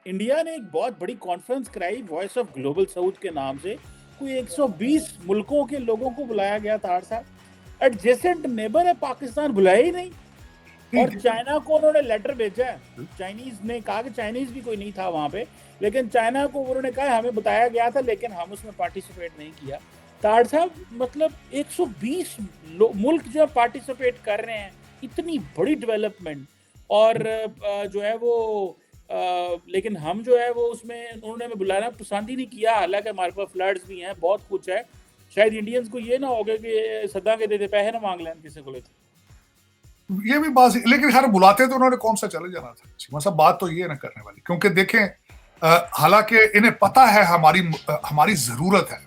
India ने एक बहुत बड़ी कॉन्फ्रेंस कराई वॉइस ऑफ ग्लोबल साउथ के नाम से। कोई 120 मुल्कों के लोगों को बुलाया गया था साहब। एडजेसेंट नेबर है पाकिस्तान, बुलाया ही नहीं। और चाइना को उन्होंने लेटर भेजा है। चाइनीज ने कहा कि चाइनीज भी कोई नहीं था वहां पे, लेकिन चाइना को उन्होंने कहा हमें बताया गया था लेकिन हम उसमें पार्टिसिपेट नहीं किया। ताड़ साहब, मतलब 120 मुल्क जो पार्टिसिपेट कर रहे हैं, इतनी बड़ी डेवलपमेंट। और जो है वो लेकिन हम जो है वो उसमें उन्होंने हमें बुलाना पसंद ही नहीं किया। हालांकि हमारे पास फ्लड्स भी हैं, बहुत कुछ है। शायद इंडियंस को ये ना हो गया कि सदा के देते पैसे ना मांग लें किसी को लेते। ये भी बात, लेकिन खैर बुलाते तो उन्होंने कौन सा चले जाना था। मतलब बात तो ये ना करने वाली, क्योंकि देखें, हालांकि इन्हें पता है हमारी जरूरत है,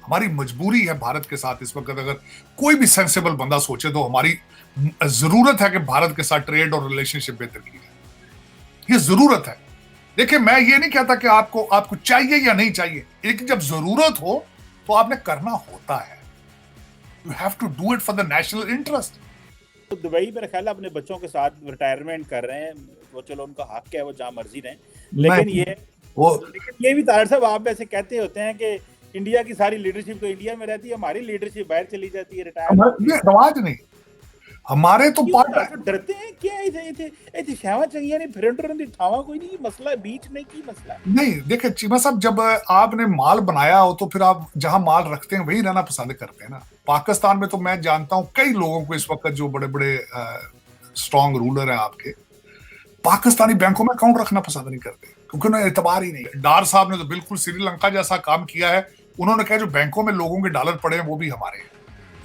हमारी मजबूरी है भारत के साथ इस वक्त। अगर कोई भी सेंसेबल बंदा सोचे तो हमारी जरूरत है कि भारत के साथ ट्रेड और रिलेशनशिप बेहतर की जाए। ये जरूरत है। देखिए, मैं ये नहीं कहता कि आपको चाहिए या नहीं चाहिए, लेकिन जब जरूरत हो तो आपने करना होता है। You have to do it for the national interest. तो दुबई मेरे ख्याल अपने बच्चों के साथ रिटायरमेंट कर रहे हैं। वो चलो उनका हक है, वो जहाँ मर्जी रहें। लेकिन ये भी तार साहब, आप ऐसे कहते होते हैं कि इंडिया की सारी लीडरशिप तो इंडिया में रहती है, हमारी लीडरशिप बाहर चली जाती है, रिटायर। रवाज नहीं हमारे तो डरते हैं क्या? इथे शावा चाहिए नहीं, फिर दी थावा कोई नहीं, मसला बीच में की मसला नहीं। देखिए चीमा साहब, जब आपने माल बनाया हो तो फिर आप जहां माल रखते हैं वही रहना पसंद करते हैं ना। पाकिस्तान में तो मैं जानता हूं कई लोगों को इस वक्त, जो बड़े बड़े स्ट्रॉन्ग रूलर हैं आपके, पाकिस्तानी बैंकों में अकाउंट रखना पसंद नहीं करते, क्योंकि उन्हें एतबार ही नहीं। डार साहब ने तो बिल्कुल श्रीलंका जैसा काम किया है। उन्होंने कहा जो बैंकों में लोगों के डॉलर पड़े हैं वो भी हमारे हैं।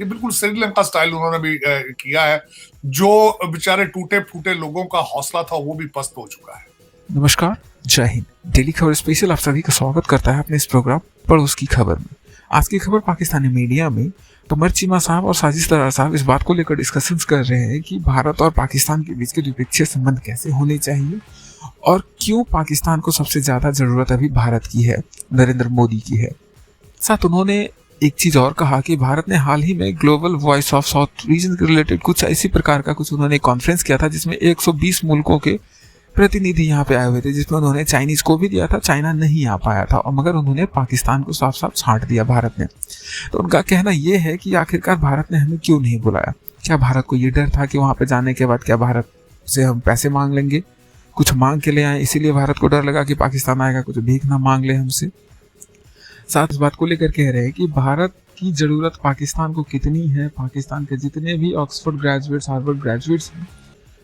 ये बिल्कुल श्रीलंका स्टाइल उन्होंने भी किया है। जो बेचारे टूटे फूटे लोगों का हौसला था वो भी पस्त हो चुका है। नमस्कार, जय हिंद। डेली खबर स्पेशल आप सभी का स्वागत करता है अपने इस प्रोग्राम पड़ोस की खबर में। आज की खबर पाकिस्तानी मीडिया में कमर चीमा साहब और साजिश दरार साहब इस बात को लेकर डिस्कशंस कर रहे हैं कि भारत और पाकिस्तान के बीच के द्विपक्षीय संबंध कैसे होने चाहिए और क्यों पाकिस्तान को सबसे ज्यादा जरूरत अभी भारत की है, नरेंद्र मोदी की है। साथ उन्होंने एक चीज और कहा कि भारत ने हाल ही में global voice of south region के रिलेटेड कुछ इसी प्रकार का कुछ उन्होंने कॉन्फ्रेंस किया था, जिसमें 120 मुल्कों के प्रतिनिधि यहाँ पे आए हुए थे, जिसमें उन्होंने चाइनीज को भी दिया था। चाइना नहीं आ पाया था, और मगर उन्होंने पाकिस्तान को साफ साफ छांट दिया भारत ने। तो उनका कहना यह है कि आखिरकार भारत ने हमें क्यों नहीं बुलाया। क्या भारत को ये डर था कि वहां पे जाने के बाद क्या भारत से हम पैसे मांग लेंगे, कुछ मांग के ले आए, इसीलिए भारत को डर लगा कि पाकिस्तान आएगा कुछ भीख ना मांग ले हमसे। साथ इस बात को लेकर कह रहे हैं कि भारत की जरूरत पाकिस्तान को कितनी है। पाकिस्तान के जितने भी ऑक्सफोर्ड ग्रेजुएट्स, हार्वर्ड ग्रेजुएट्स हैं,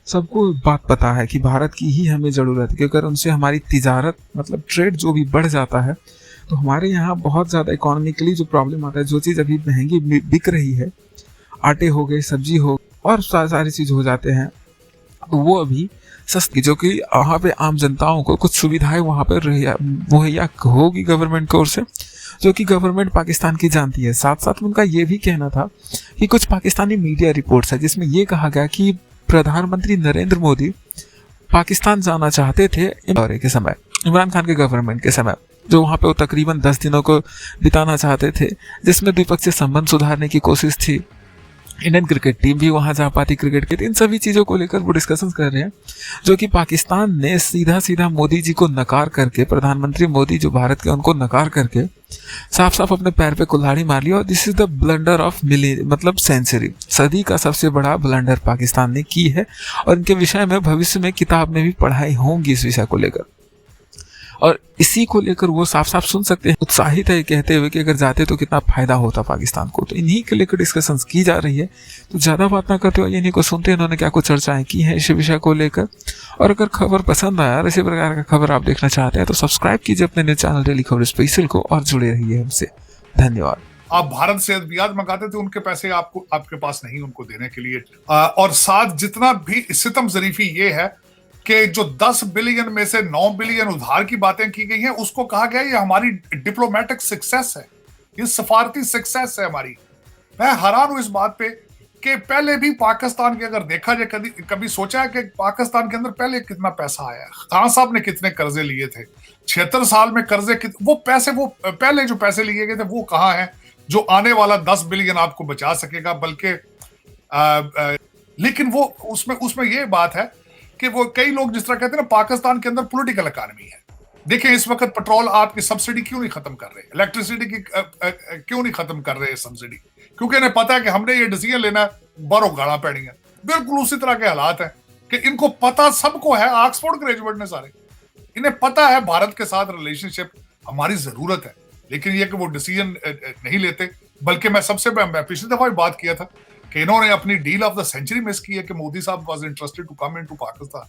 सबको बात पता है कि भारत की ही हमें जरूरत है, क्योंकि अगर उनसे हमारी तिजारत मतलब ट्रेड जो भी बढ़ जाता है तो हमारे यहाँ बहुत ज़्यादा इकोनॉमिकली जो प्रॉब्लम आता है, जो चीज़ अभी महंगी बिक रही है, आटे हो गए, सब्जी हो और सारी चीज़ हो जाते हैं, तो वो अभी सस्ती, जो कि वहाँ पे आम जनताओं को कुछ सुविधाएं वहाँ पर मुहैया होगी गवर्नमेंट की ओर से, जो कि गवर्नमेंट पाकिस्तान की जानती है। साथ साथ उनका ये भी कहना था कि कुछ पाकिस्तानी मीडिया रिपोर्ट्स है जिसमें ये कहा गया कि प्रधानमंत्री नरेंद्र मोदी पाकिस्तान जाना चाहते थे दौरे के समय, इमरान खान के गवर्नमेंट के समय, जो वहाँ पे वो तकरीबन 10 दिनों को बिताना चाहते थे, जिसमें द्विपक्षीय संबंध सुधारने की कोशिश थी। इंडियन क्रिकेट टीम भी वहां जा पाती क्रिकेट के। इन सभी चीजों को लेकर वो डिस्कशन कर रहे हैं, जो कि पाकिस्तान ने सीधा सीधा मोदी जी को नकार करके, प्रधानमंत्री मोदी जो भारत के, उनको नकार करके साफ साफ अपने पैर पे कुल्हाड़ी मार लिया। और this is the blunder of मतलब सेंचुरी, सदी का सबसे बड़ा ब्लंडर पाकिस्तान ने की है। और इनके विषय में भविष्य में किताब में भी पढ़ाई होंगी इस विषय को लेकर, और इसी को लेकर वो साफ साफ सुन सकते हैं, उत्साहित है कहते हुए कि अगर जाते तो कितना फायदा होता पाकिस्तान को। तो इन्हीं के लेकर डिस्कशंस की जा रही है। तो ज्यादा बात ना करते हुए इन्हीं को सुनते हैं इन्होंने क्या कुछ चर्चाएं की हैं इस विषय को लेकर। और अगर खबर पसंद आया और इसी प्रकार का खबर आप देखना चाहते हैं तो सब्सक्राइब कीजिए अपने न्यूज चैनल डेली खबर स्पेशल को और जुड़े रहिए हमसे। धन्यवाद। आप भारत से ब्याज मंगाते थे, उनके पैसे आपके पास नहीं उनको देने के लिए। और साथ जितना भी सितम जरीफी ये है कि जो 10 बिलियन में से 9 बिलियन उधार की बातें की गई हैं, उसको कहा गया ये हमारी डिप्लोमेटिक सक्सेस है, ये सफारती सक्सेस है हमारी। मैं हैरान हूं इस बात पे कि पहले भी पाकिस्तान के, अगर देखा जाए, कभी सोचा है कि पाकिस्तान के अंदर पहले कितना पैसा आया, खान साहब ने कितने कर्जे लिए थे, 76 साल में कर्जे वो पहले जो पैसे लिए गए थे वो कहाँ हैं, जो आने वाला 10 बिलियन आपको बचा सकेगा। बल्कि लेकिन वो उसमें ये बात है कि वो कई लोग जिस तरह कहते हैं ना पाकिस्तान के अंदर पॉलिटिकल इकोनॉमी है। देखिए इस वक्त पेट्रोल आपकी सब्सिडी क्यों नहीं खत्म कर रहे, इलेक्ट्रिसिटी की क्यों नहीं खत्म कर रहे सब्सिडी, क्योंकि इन्हें पता है कि हमने ये डिसीजन लेना है बारों गाड़ा पैनी है। बिल्कुल उसी तरह के हालात है कि इनको पता सबको है, ऑक्सफोर्ड ग्रेजुएट ने सारे, इन्हें पता है भारत के साथ रिलेशनशिप हमारी जरूरत है, लेकिन ये कि वो डिसीजन नहीं लेते। बल्कि मैं पिछली दफा भी बात किया था कि इन्होंने अपनी deal of the century miss की है कि मोदी साहब was interested to come into Pakistan.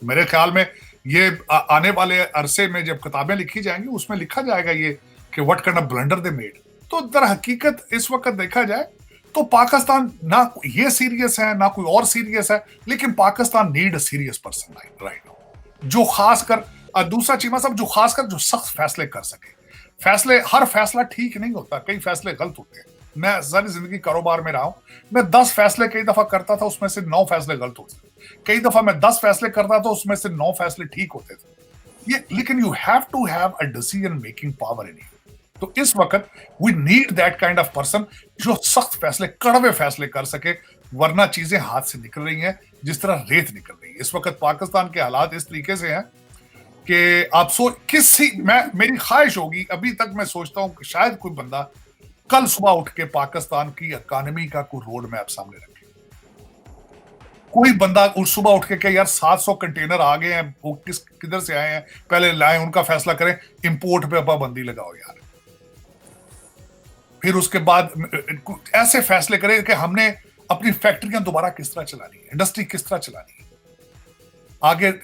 मेरे ख्याल में ये आने वाले अरसे में जब किताबें लिखी जाएंगी उसमें लिखा जाएगा ये कि what kind of blunder they made. तो दर हकीकत इस वक्त देखा जाए तो पाकिस्तान ना ये सीरियस है ना कोई और सीरियस है, लेकिन Pakistan need a serious person right now, जो खासकर दूसरा चीमा साहब जो खासकर जो सख्त फैसले कर सके। फैसले, हर फैसला ठीक नहीं होता, कई फैसले गलत होते हैं। मैं सारी जिंदगी कारोबार में रहा हूं, मैं 10 फैसले कई दफा करता था, उसमें से 9 फैसले गलत होते थे। कई दफा मैं 10 फैसले करता था, उसमें से 9 फैसले ठीक होते थे। ये लेकिन you have to have a decision making power in you. तो इस वक्त we need that kind of person जो सख्त फैसले, कड़वे फैसले कर सके, वरना चीजें हाथ से निकल रही हैं जिस तरह रेत निकल रही है। इस वक्त पाकिस्तान के हालात इस तरीके से हैं कि आप मेरी ख्वाहिश होगी, अभी तक मैं सोचता हूं कि शायद कोई बंदा कल सुबह उठ के पाकिस्तान की इकोनॉमी का कोई रोड मैप सामने रखे। कोई बंदा सुबह उठ के कहे यार 700 कंटेनर आ गए हैं, वो किधर से आए हैं, पहले लाएं, उनका फैसला करें, इंपोर्ट पे पाबंदी लगाओ यार। फिर उसके बाद ऐसे फैसले करें कि हमने अपनी फैक्ट्रियां दोबारा किस तरह चलानी है, इंडस्ट्री किस तरह चलानी है,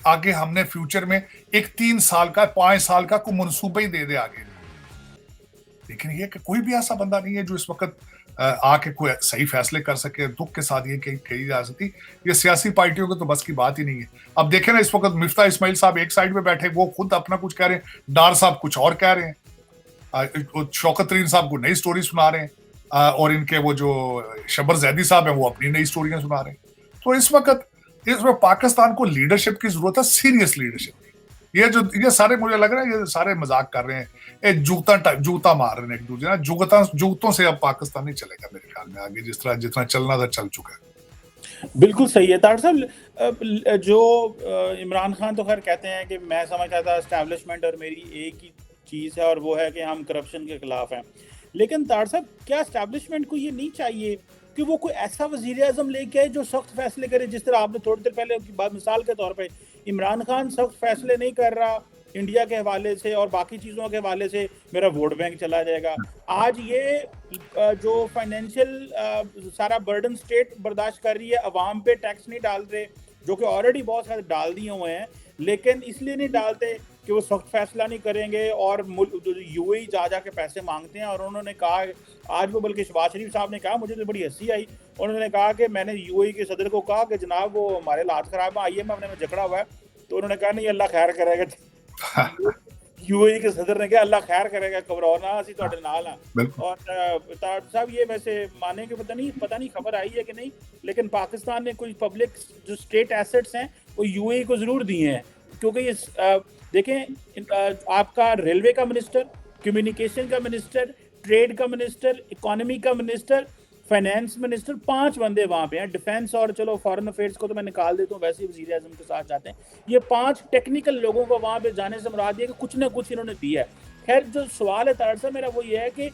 आगे हमने फ्यूचर में एक 3 साल का 5 साल का कोई मनसूबा ही दे आगे। लेकिन ये कि कोई भी ऐसा बंदा नहीं है जो इस वक्त आके कोई सही फैसले कर सके। दुख के साथ ये कही जा सकती, ये सियासी पार्टियों को तो बस की बात ही नहीं है। अब देखें ना, इस वक्त मिफ्ता इस्माइल साहब एक साइड पे बैठे, वो खुद अपना कुछ कह रहे हैं, डार साहब कुछ और कह रहे हैं, शौकत तरीन साहब को नई स्टोरी सुना रहे हैं, और इनके वो जो शबर जैदी साहब हैं वो अपनी नई स्टोरियां सुना रहे हैं। तो इस वक्त पाकिस्तान को लीडरशिप की जरूरत है, सीरियस लीडरशिप। ये सारे मुझे लग रहा है ये सारे मजाक कर रहे हैं, एक जूता मार रहे हैं एक दूसरे ना, जूतों से अब पाकिस्तान नहीं चलेगा मेरे ख्याल में आगे, जिस तरह जितना चलना था चल चुका है। बिल्कुल सही है तार साहब। जो इमरान खान तो खैर कहते हैं कि मैं समझता था एस्टैब्लिशमेंट और मेरी एक ही चीज़ है और वो है कि हम करप्शन के खिलाफ हैं। लेकिन तार साहब, क्या एस्टैब्लिशमेंट को ये नहीं चाहिए कि वो कोई ऐसा वज़ीर आज़म लेके आए जो सख्त फैसले करे? जिस तरह आपने थोड़ी देर पहले की बात मिसाल के तौर पे, इमरान खान सख्त फैसले नहीं कर रहा इंडिया के हवाले से और बाकी चीज़ों के हवाले से, मेरा वोट बैंक चला जाएगा। आज ये जो फाइनेंशियल सारा बर्डन स्टेट बर्दाश्त कर रही है, अवाम पे टैक्स नहीं डाल रहे, जो कि ऑलरेडी बहुत सारे डाल दिए हुए हैं, लेकिन इसलिए नहीं डालते कि वो सख्त फैसला नहीं करेंगे और यूएई जा के पैसे मांगते हैं। और उन्होंने कहा, आज वो बल्कि शहबाज शरीफ साहब ने कहा, मुझे तो बड़ी हंसी आई, उन्होंने कहा कि मैंने यूएई के सदर को कहा कि जनाब वो हमारे हालात खराब है, IMF ने जकड़ा हुआ है, तो उन्होंने कहा नहीं अल्लाह खैर करेगा। यूएई के सदर ने कहा अल्लाह खैर करेगा, घबराओ ना, असी तुहाडे नाल हां। और साहब ये वैसे माने कि पता नहीं खबर आई है कि नहीं, लेकिन पाकिस्तान ने कुछ पब्लिक जो स्टेट एसेट्स हैं वो यूएई को जरूर दिए हैं, क्योंकि ये देखें, आपका रेलवे का मिनिस्टर, कम्युनिकेशन का मिनिस्टर, ट्रेड का मिनिस्टर, इकोनॉमी का मिनिस्टर, फाइनेंस मिनिस्टर, 5 बंदे वहाँ पे हैं। डिफेंस और चलो फॉरेन अफेयर्स को तो मैं निकाल देता हूँ, वैसे ही वज़ीर आज़म के साथ जाते हैं। ये 5 टेक्निकल लोगों को वहाँ पे जाने से मुराद है कि कुछ ना कुछ इन्होंने दिया है। खैर, जो सवाल है तार साहब मेरा वो ये है कि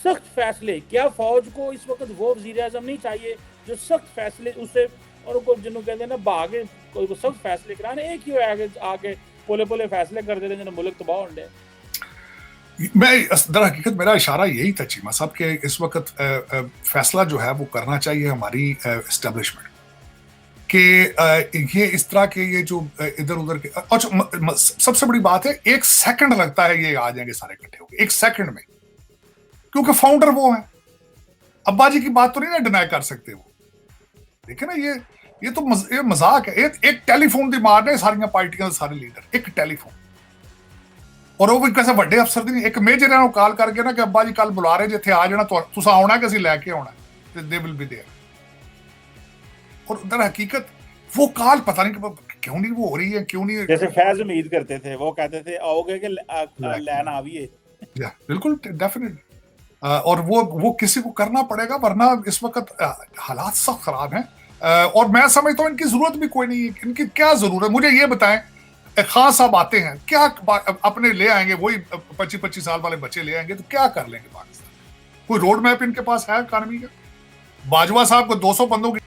सख्त फैसले, क्या फौज को इस वक्त वो वज़ीर आज़म नहीं चाहिए जो सख्त फैसले उसे, और उनको जिन्होंने कहते हैं ना भागे कोई को सख्त फैसले कराने, एक ही आगे पोले फैसले कर दे रहे हैं, मुल्क तबाह हो रहे हैं। मैं दर हकीकत मेरा इशारा यही था चीमा साहब कि इस वक्त फैसला जो है वो करना चाहिए हमारी एस्टेब्लिशमेंट कि ये इस तरह के ये जो इधर उधर के, और सबसे बड़ी बात है 1 सेकंड लगता है ये आ जाएंगे सारे इकट्ठे होकर 1 सेकंड में, क्योंकि फाउंडर वो है। अब्बा जी की बात तो नहीं ना डिनाई कर सकते वो, देखिए ना, ये तो मजाक है। एक टेलीफोन दी मार ने सारियां पार्टियां दे सारे लीडर, एक टेलीफोन, और वो भी कैसे ਵੱਡੇ ਅਫਸਰ ਦੀ ਇੱਕ ਮੇਜਰ ਨੂੰ ਕਾਲ ਕਰਕੇ ਨਾ ਕਿ ਅੱਬਾ ਜੀ ਕੱਲ ਬੁਲਾ ਰਹੇ ਜਿੱਥੇ ਆ ਜਾਣਾ, ਤੁਸੀਂ ਆਉਣਾ ਕਿ ਅਸੀਂ ਲੈ ਕੇ ਆਉਣਾ, ਤੇ ਦੇ ਵਿਲ ਬੀ देयर। और दर हकीकत वो काल पता नहीं क्यों नहीं वो हो रही है, क्यों नहीं, जैसे फैज उम्मीद करते थे, वो कहते थे आओगे कि लैन आविए। बिल्कुल डेफिनेटली, और वो किसी को करना पड़ेगा, वरना इस वक्त हालात सब खराब हैं। और मैं समझता हूं इनकी जरूरत भी कोई नहीं है। इनकी क्या जरूरत है, मुझे ये बताएं। खान साहब आते हैं, क्या अपने ले आएंगे, वही 25-25 साल वाले बच्चे ले आएंगे, तो क्या कर लेंगे पाकिस्तान? कोई रोड मैप इनके पास है इकॉनमी का? बाजवा साहब को 200 बंदों की